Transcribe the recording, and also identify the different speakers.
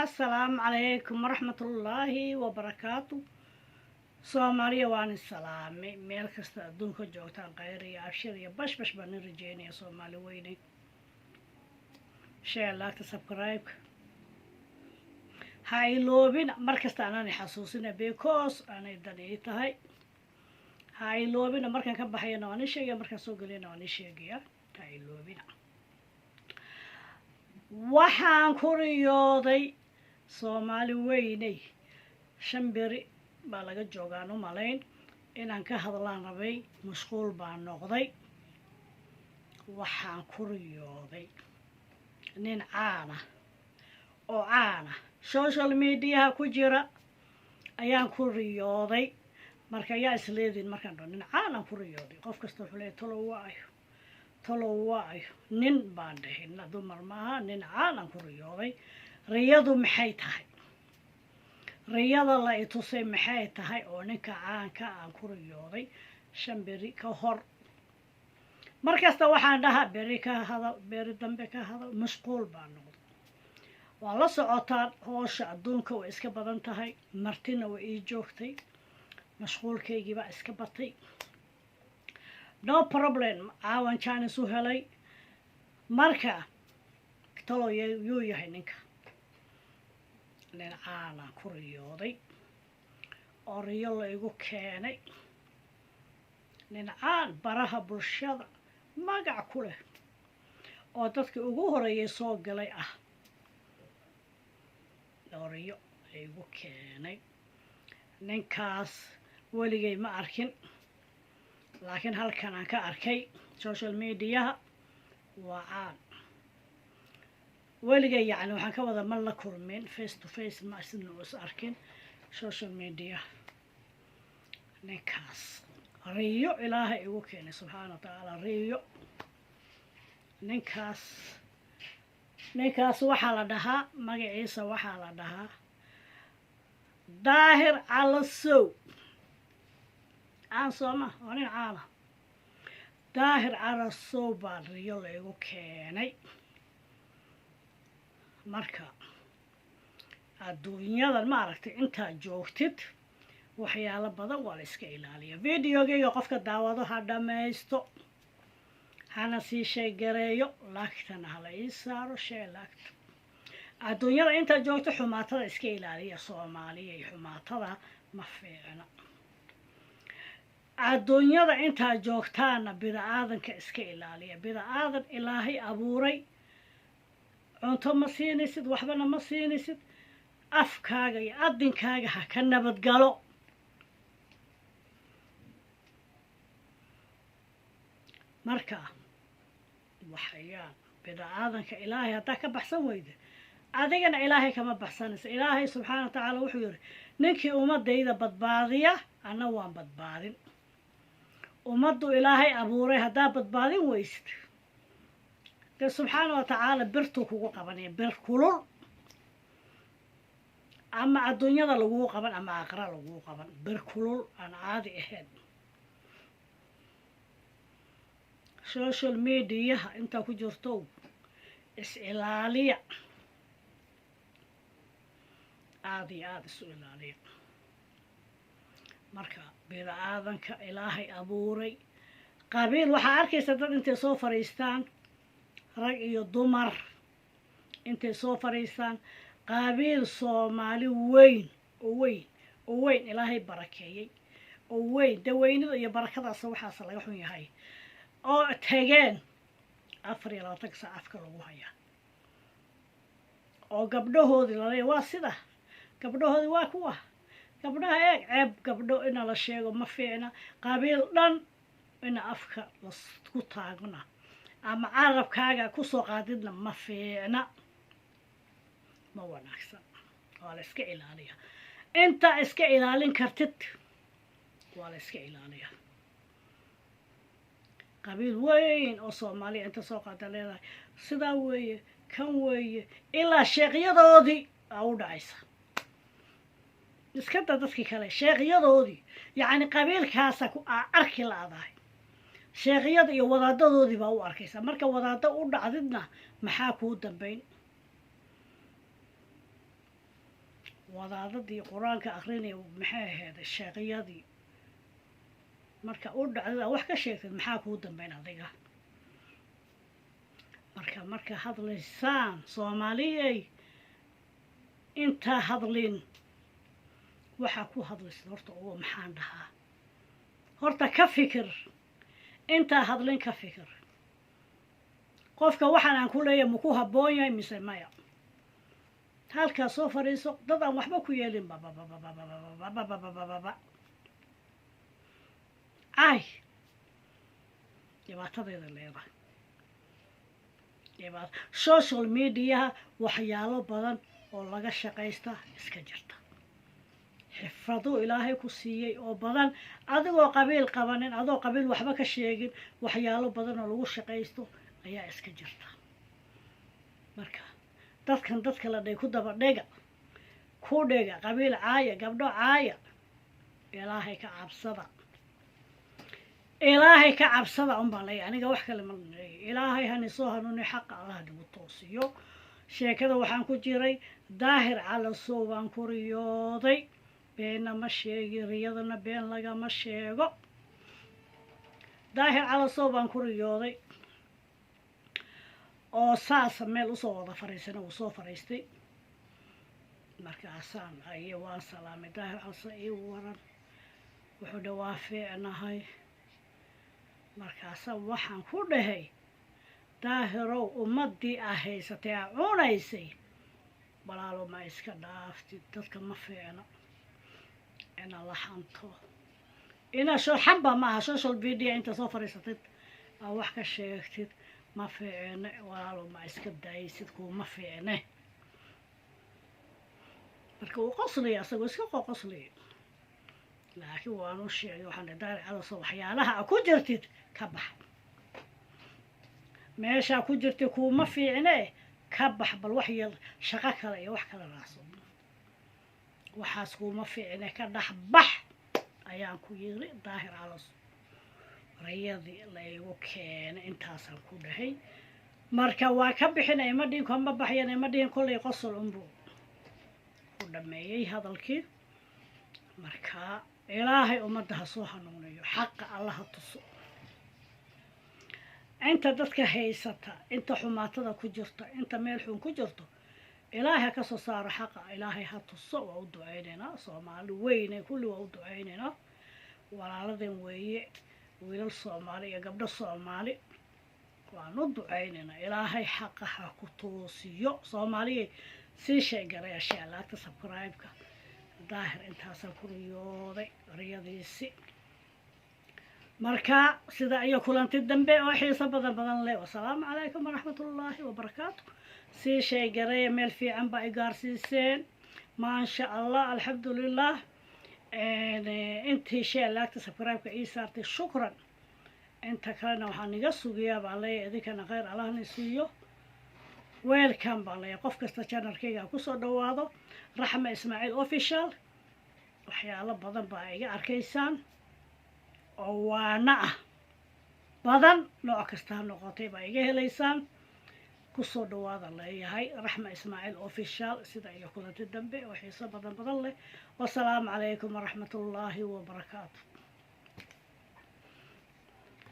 Speaker 1: السلام عليكم ورحمة الله وبركاته. Soomaaliya waan salaamay meel kasta adduunka joogtaan khayr iyo abshir iyo bashbash baan rajeynaya Soomaali weyne. Share like subscribe. Ha iloobin markasta aanan xasuusina because aanay dadii tahay. Ha iloobin markaan ka baxayna waan sheegay markaan soo galayna waan sheegaya. Ha iloobin. Waxaan ku riyooday Soomaali weyne shambiri baa laga joogaan u malayn inaan ka hadlaan rabay mashquul baan noqday. Waxaan ku riyooday nin caana oo caana social media ku jira ayaan ku riyooday marka yaa isleedin markaan dho nin caana ku riyooday qof kasta wuxuu leeyahay talo waayo nin baan dhahay dumar maaha nin caana ku riyooday riyadu maxay tahay riyada la i tusay maxay tahay oo ninka caanka aan ku riyooday shan beri ka hor markasta waxaan dhahaa beri ka hadal beri dambe ka hadal mashquul baan noqday waa la socotaan howsha adduunka way iska badan tahay martina way ii joogtay mashquulkaygii baa iska batay no problem caawan jaanis u helay marka talo yuu yahay ninka nin caana ku riyooday oo riyo la igu keenay nin caan baraha bulshada magac ku leh oo dadkii ugu horeeyay soo galay ah riyo la igu keenay ninkaas weligay ma arkin laakiin halkan aan ka arkay social mediaha waa caan weligay yacni waxaan ka wada ma la kulmin face to face ma isna is arkin social media ninkaas riyo ilaahay igu keenay subxaana wa tacaala riyo ninkaas waxaa la dhahaa magaciisa waxaa la dhahaa daahir calasow caan sooma waa nin caana daahir calasow baa riyo la igu keenay marka adduunyadan ma aragtay intaad joogtid waxyaalo badan waa la iska ilaaliya videogayga qofka daawado ha dhammaysto hana sii sheegareeyo laagtana hala ii saaro laagta adduunyada intaad joogto xumaatada iska ilaaliya Soomaaliya iyo xumaatada ma fiicna adduunyada intaad joogtaana bida'aadanka iska ilaaliya bida'aadan ilaahay abuuray cunto ma siinaysid waxbana ma siinaysid afkaaga iyo adinkaaga ha ka nabadgalo marka waxayaan bida'aadanka ilaahay haddaa ka baxsan weyda adigana ilaahay kama baxsanaysa ilaahay subxaana wa tacaala wuxuu yidhi ninkii ummadayda badbaadiya anna waan badbaadin ummaddu ilaahay abuuray haddaa badbaadin weysid dee subxaana wa tacaala birtuu kugu qabanaya bir kulul ama adduunyada laguu qaban ama aakhira laguu qaban bir kulul aan caadi ahayn social mediaha intaa ku jirto is ilaaliya aada iyo aada isu ilaaliya marka bida'aadanka ilaahay abuuray qabiil waxaa arkaysa dad intay soo fadhiistaan rag iyo dumar intay soo fadhiistaan qabiil Soomaali weyn ilaahay barakeeyey oo weyn daweynida iyo barakadaas waxaas laga xun yahay oo tageen 24 saac afka lagu hayaa oo gabdhahoodii la leeyahay waa sida gabdhahoodii waa kuwa gabdhaha eeg ceeb gabdho in la sheego ma fiicna qabiil dhan in afka la ku taagna ama carabkaaga ku soo qaadidna ma fiicna ma wanaagsan waa la iska ilaaliya inta iska ilaalin kartid waa la iska ilaaliya qabiil weyn oo Soomaaliya inta soo qaada leedahay sidaa weeye kan weeye ilaa sheeqyadoodii u dhacaysa iska dadkii kale sheeqyadoodii yacni qabiilkaasa ku arki laadahay sheeqyada iyo wadaadadoodii baa u arkaysa marka wadaado u dhacdidna maxaa kuu dambayn wadaadadii qur-aanka akrinaya maxay ahayd sheeqiyadii marka u dhacdada wax ka sheegtid maxaa kuu dambeyn adiga marka hadlaysaan soomaaliyey intaa hadlin waxaa ku hadlaysid horta oo maxaan dhahaa horta ka fikir intaa hadlin ka fikir qofka waxaan aan ku leeyahay maku habboon yahay mise maya halkaa soo fadhiiso dad aan waxba ku yeelin ay dhibaatadeeda leedahay social mediaha waxyaalo badan oo laga shaqaysta iska jirta xifrado ilaahay ku siiyey oo badan adigoo qabiil qabanin adoo qabiil waxba ka sheegin waxyaalo badan oo lagu shaqaysto ayaa iska jirta marka dadkan dadka la dhig ku daba dhega ku dhega qabiil caaya gabdho caaya ilaahay ka cabsada ilaahay ka cabsada baan leeyahay aniga wax kale ma leeyahay ilaahay hani soo hanuuni xaqa allah digu toosiyo sheekada waxaan ku jiray daahir calasow baan ku riyooday beena ma sheegi riyadana been lagama sheego daahir calasow baan ku riyooday oo saasa meel usoo wada fariisana uu soo fariistay markaasaan aye waan salaamay daahir calasow ii waran wuxuu dhawaa fiicnahay markaasa waxaan ku dhahay daahirow ummadii ah haysatay aa cunaysay walaalo ma iska dhaaftid dadka ma fiicno ina la hanto ina xamba maaha social media inta soo fadhiisatid aa wax ka sheegtid ma fiicne walaalo ma iska daaysid kuuma fiicne marka uu qoslaya asagoo iska qoslaya laakiin waanu sheegay waxaan daahir calasow waxyaalaha a ku jirtid ka bax meeshaa ku jirtay kuuma fiicne ka bax bal wax yar shaqo kale iyo wax kale raacso waxaas kuuma fiicne ka dhex bax ayaan ku yiri daahir calasow rayadii laygu keenay intaasaan ku dhahay marka waa ka bixin ima dhihin kama baxyan ima dhihin kollay qosol unbuu ku dhameeyey hadalkii marka ilaahay ummadda ha soo hanuuniyo xaqa alla ha tuso inta dadka haysata inta xumaatada ku jirta inta meel xun ku jirto ilaahay ha ka soo saaro xaqa ilaahay ha tuso waa u ducaynaynaa soomaali weyne kulli waa u ducaynaynaa walaaladan weeye wiilal soomaali iyo gabdho soomaali waan u ducaynaynaa ilaahay xaqa ha ku toosiyo soomaaliyey sii sheegaraya sheelaagta subscribe-ka daahir intaasaan ku riyooday riyadiisi marka sida iyo kulanti dambe oo xiiso badan leh wasalaamu calaykum waraxmatullaahi wabarakaatu sii sheegareeya meel fiican baa i gaarsiiseen maasha allah alxamdulilah intii sheelaagta subscribe-ka ii saartay shukran inta kalena waxaan iga sugiyaa baan leeyahay idinkana khayr allahna siiyo welcome baan leeyahay qof kasta channelkayga kusoo dhawaado raxma ismaaciil official waxyaalo badan baa iga arkaysaan oo waana ah badan nooc kasta ha noqotay baa iga helaysaan kusoo dhawaada leeyahay raxma ismaaciil official sida iyo kulanti dambe oo xiiso badan leh wasalaamu calaykum waraxmatullaahi wabarakaatu